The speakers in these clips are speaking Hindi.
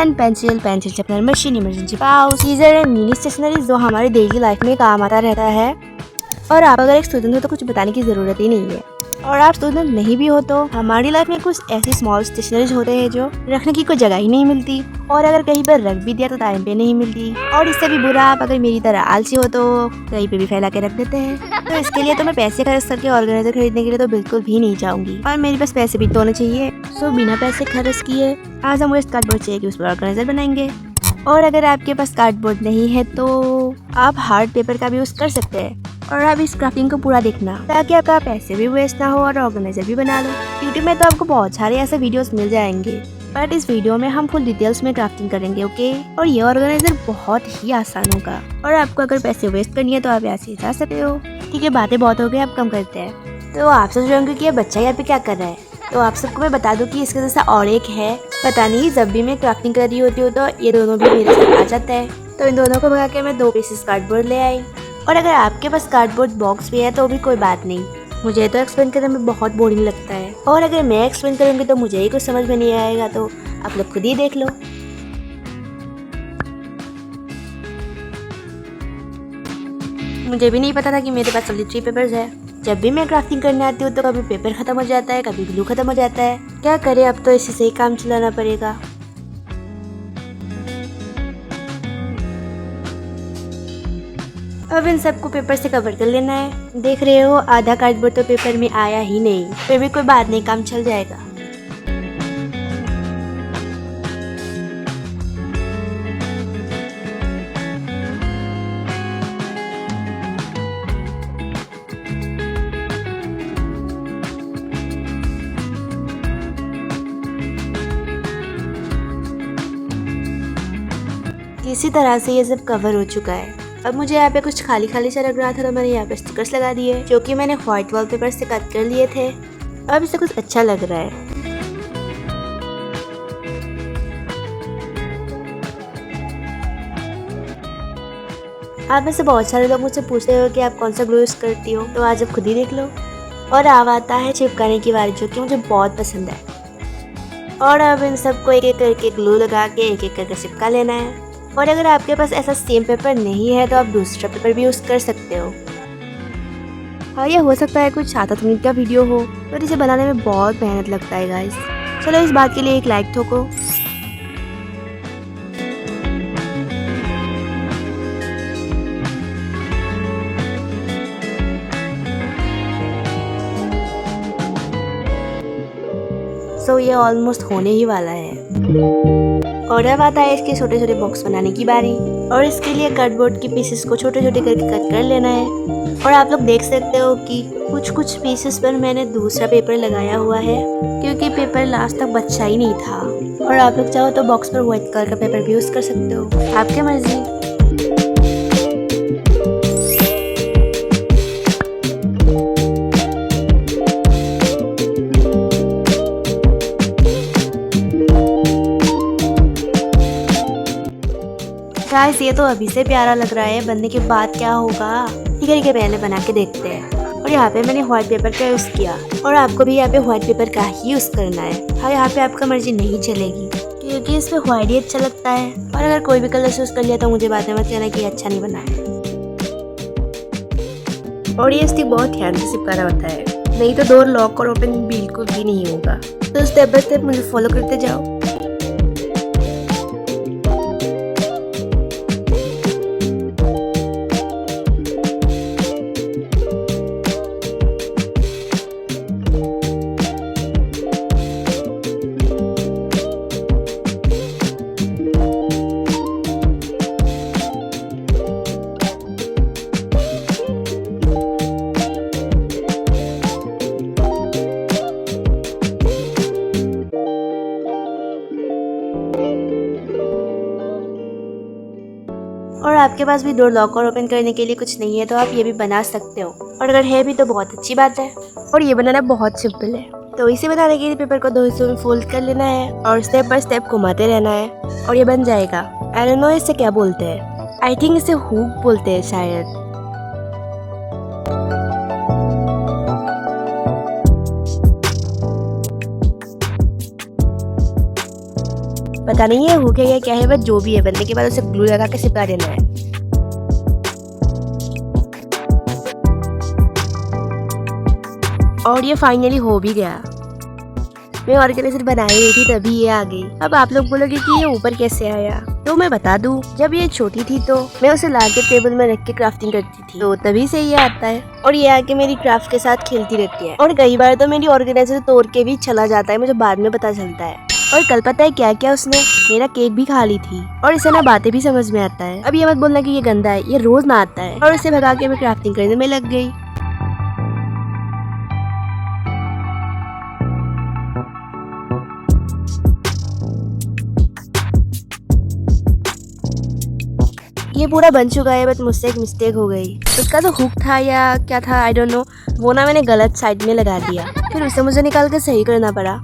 Pen pencil, pencil sharpener, machine, emergency pouch, scissor and mini stationery जो हमारी डेली लाइफ में काम आता रहता है। और आप अगर एक स्टूडेंट हो तो कुछ बताने की ज़रूरत ही नहीं है। और आप स्टूडेंट नहीं भी हो तो हमारी लाइफ में कुछ ऐसी स्मॉल स्टेशनरीज होते हैं जो रखने की कोई जगह ही नहीं मिलती, और अगर कहीं पर रख भी दिया तो टाइम पे नहीं मिलती। और इससे भी बुरा आप अगर मेरी तरह आलसी हो तो कहीं पे भी फैला के रख देते हैं। तो इसके लिए तो मैं पैसे खर्च करके ऑर्गेनाइजर खरीदने के लिए तो बिल्कुल भी नहीं चाहूंगी, और मेरे पास पैसे भी तो होने चाहिए। सो बिना पैसे खर्च किए आज हम वेस्ट कार्डबोर्ड चाहिए कि उस पर ऑर्गेनाइजर बनाएंगे। और अगर आपके पास कार्डबोर्ड नहीं है तो आप हार्ड पेपर का भी यूज कर सकते हैं। और आप इस क्राफ्टिंग को पूरा देखना ताकि आपका पैसे भी वेस्ट ना हो और ऑर्गेनाइजर भी बना लो। यूट्यूब में तो आपको बहुत सारे ऐसे वीडियोस मिल जाएंगे, बट इस वीडियो में हम फुल डिटेल्स में क्राफ्टिंग करेंगे, ओके। और ये ऑर्गेनाइजर बहुत ही आसान होगा, और आपको अगर पैसे वेस्ट करनी है तो आप ऐसे ही जा सकते हो। ठीक है, बातें बहुत हो गई, आप कम करते हैं। तो आप सोच रहे होंगे कि ये बच्चा यहाँ पे क्या कर रहा है, तो आप सबको मैं बता दूं कि इसके जैसा और एक है। पता नहीं जब भी मैं क्राफ्टिंग कर रही होती हूँ तो ये दोनों भी मेरे साथ आ जाता है। तो इन दोनों को भगा के मैं 2 पीसेस कार्डबोर्ड ले आई। और अगर आपके पास कार्डबोर्ड बॉक्स भी है तो भी कोई बात नहीं, मुझे तो एक्सप्लेन करने में बहुत बोरिंग लगता है, और अगर मैं एक्सप्लेन करूँगी तो मुझे ही कुछ समझ में नहीं आएगा, तो आप लोग खुद ही देख लो। मुझे भी नहीं पता था कि मेरे पास ओनली 3 पेपर्स है। जब भी मैं क्राफ्टिंग करने आती हूँ तो कभी पेपर खत्म हो जाता है, कभी ग्लू खत्म हो जाता है। क्या करें, अब तो इसी से ही काम चलाना पड़ेगा। अब इन सबको पेपर से कवर कर लेना है। देख रहे हो आधा कार्डबोर्ड तो पेपर में आया ही नहीं, फिर भी कोई बात नहीं, काम चल जाएगा। इसी तरह से ये सब कवर हो चुका है। अब मुझे यहाँ पे कुछ खाली खाली सा लग रहा था तो मैंने यहाँ पे स्टिकर्स लगा दिए जो कि मैंने व्हाइट वॉलपेपर से कट कर लिए थे। अब इसे कुछ अच्छा लग रहा है। आप में से बहुत सारे लोग मुझसे पूछते हो कि आप कौन सा ग्लू यूज करती हो, तो आज आप खुद ही देख लो। और अब आता है चिपकाने की बारी, जो कि मुझे बहुत पसंद है। और अब इन सबको एक एक करके ग्लू लगा के एक एक करके चिपका लेना है। और अगर आपके पास ऐसा सेम पेपर नहीं है तो आप दूसरा पेपर भी यूज कर सकते हो। हाँ, ये हो सकता है कुछ 7 मिनट का वीडियो हो, पर इसे बनाने में बहुत मेहनत लगता है गाइस। चलो इस बात के लिए एक लाइक ठोको। सो ये ऑलमोस्ट होने ही वाला है। और अब आता है इसके छोटे छोटे बॉक्स बनाने की बारी। और इसके लिए कार्डबोर्ड की पीसेस को छोटे छोटे करके कट कर लेना है। और आप लोग देख सकते हो कि कुछ कुछ पीसेस पर मैंने दूसरा पेपर लगाया हुआ है, क्योंकि पेपर लास्ट तक बचा ही नहीं था। और आप लोग चाहो तो बॉक्स पर व्हाइट कलर का पेपर भी यूज कर सकते हो, आपकी मर्जी। गाइस ये तो अभी से प्यारा लग रहा है, बनने के बाद क्या होगा ठीक है पहले बना के देखते हैं। और यहाँ पे मैंने व्हाइट पेपर का यूज़ किया, और आपको भी यहाँ पे व्हाइट पेपर का ही यूज़ करना है। हाँ, यहाँ पे आपका मर्जी नहीं चलेगी, क्योंकि इस पे व्हाइट ही अच्छा लगता है। और अगर कोई भी कलर यूज़ कर लिया तो मुझे बाद में मत कहना कि अच्छा नहीं बना है। और ये स्टिक बहुत ध्यान से चिपकाना होता है, नहीं तो डोर लॉक और ओपन बिल्कुल भी नहीं होगा। तो स्टेप बाय स्टेप मुझे फॉलो करते जाओ। और आपके पास भी डोर लॉक और ओपन करने के लिए कुछ नहीं है तो आप ये भी बना सकते हो, और अगर है भी तो बहुत अच्छी बात है। और ये बनाना बहुत सिंपल है। तो इसे बनाने के लिए पेपर को 2 हिस्सों में फोल्ड कर लेना है और स्टेप बाय स्टेप घुमाते रहना है, और ये बन जाएगा। आई डोंट नो इसे क्या बोलते हैं, आई थिंक इसे हुक बोलते हैं शायद। पता नहीं है हुक है या क्या है, बट जो भी है बनने के बाद उसे ग्लू लगा के चिपका देना है। और ये फाइनली हो भी गया। मैं ऑर्गेनाइजर बना ही रही थी तभी ये आ गई। अब आप लोग बोलोगे कि ये ऊपर कैसे आया, तो मैं बता दूं, जब ये छोटी थी तो मैं उसे लाके टेबल में रख के क्राफ्टिंग करती थी, तो तभी से ये आता है और ये आके मेरी क्राफ्ट के साथ खेलती रहती है। और कई बार तो मेरी ऑर्गेनाइजर तोड़ के भी चला जाता है, मुझे बाद में पता चलता है। और कल पता है क्या क्या उसने मेरा केक भी खा ली थी और इसे ना बातें भी समझ में आता है। अब ये मत बोलना कि ये गंदा है, ये रोज ना आता है। और इसे भगा के मैं क्राफ्टिंग करने में लग गई। ये पूरा बन चुका है, बट मुझसे एक मिस्टेक हो गई। उसका तो हुक था या क्या था, आई डोंट नो, वो ना मैंने गलत साइड में लगा दिया, फिर उसे मुझे निकाल कर सही करना पड़ा।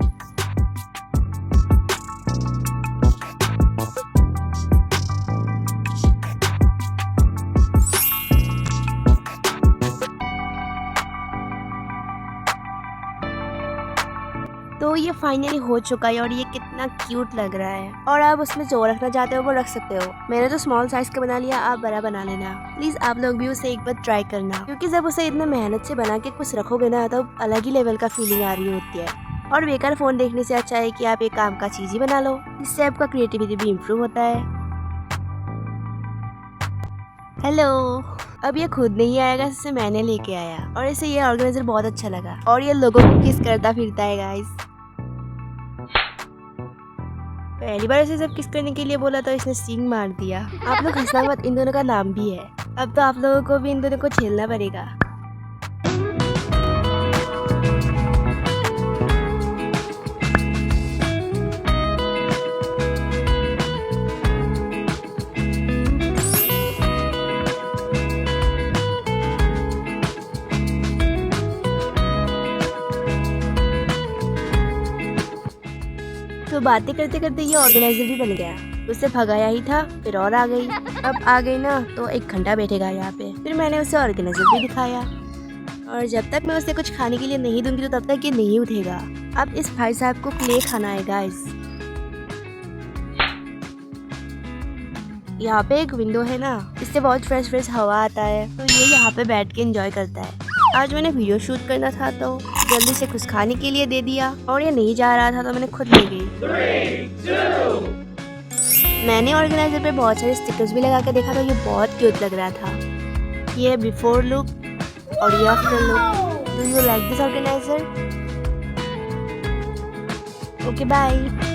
तो ये फाइनली हो चुका है और ये कितना क्यूट लग रहा है। और आप उसमें जो रखना चाहते हो वो रख सकते हो। मैंने तो स्मॉल साइज का बना लिया, आप बड़ा बना लेना। प्लीज आप लोग भी उसे एक बार ट्राई करना, क्योंकि जब उसे इतने मेहनत से बना के कुछ रखोगे ना, तो अलग ही लेवल का फीलिंग आ रही होती है। और बेकार फोन देखने से अच्छा है कि आप एक काम का चीज ही बना लो, इससे आपका क्रिएटिविटी भी इम्प्रूव होता है। हेलो, अब ये खुद नहीं आएगा, इसे मैंने लेके आया और इसे ये ऑर्गेनाइजर बहुत अच्छा लगा और ये लोगों को किस करता फिरता है गाइस। पहली बार इसे जब किस करने के लिए बोला तो इसने सींग मार दिया। आप लोग हंसना मत, इन दोनों का नाम भी है। अब तो आप लोगों को भी इन दोनों को झेलना पड़ेगा। तो बातें करते करते ये ऑर्गेनाइजर भी बन गया। उसे भगाया ही था, फिर और आ गई। अब आ गई ना तो 1 घंटा बैठेगा यहाँ पे। फिर मैंने उसे ऑर्गेनाइजर भी दिखाया और जब तक मैं उसे कुछ खाने के लिए नहीं दूंगी तो तब तक ये नहीं उठेगा। अब इस भाई साहब को क्ले खाना है गाइस। यहाँ पे एक विंडो है ना, इससे बहुत फ्रेश हवा आता है, तो ये यहाँ पे बैठ के एंजॉय करता है। आज मैंने वीडियो शूट करना था तो जल्दी से कुछ खाने के लिए दे दिया और ये नहीं जा रहा था तो मैंने खुद ले गई। 3, 2 मैंने ऑर्गेनाइजर पे बहुत सारे स्टिकर्स भी लगा कर देखा तो ये बहुत क्यूट लग रहा था। ये बिफोर लुक और ये after look. Do you like this organizer? Okay bye.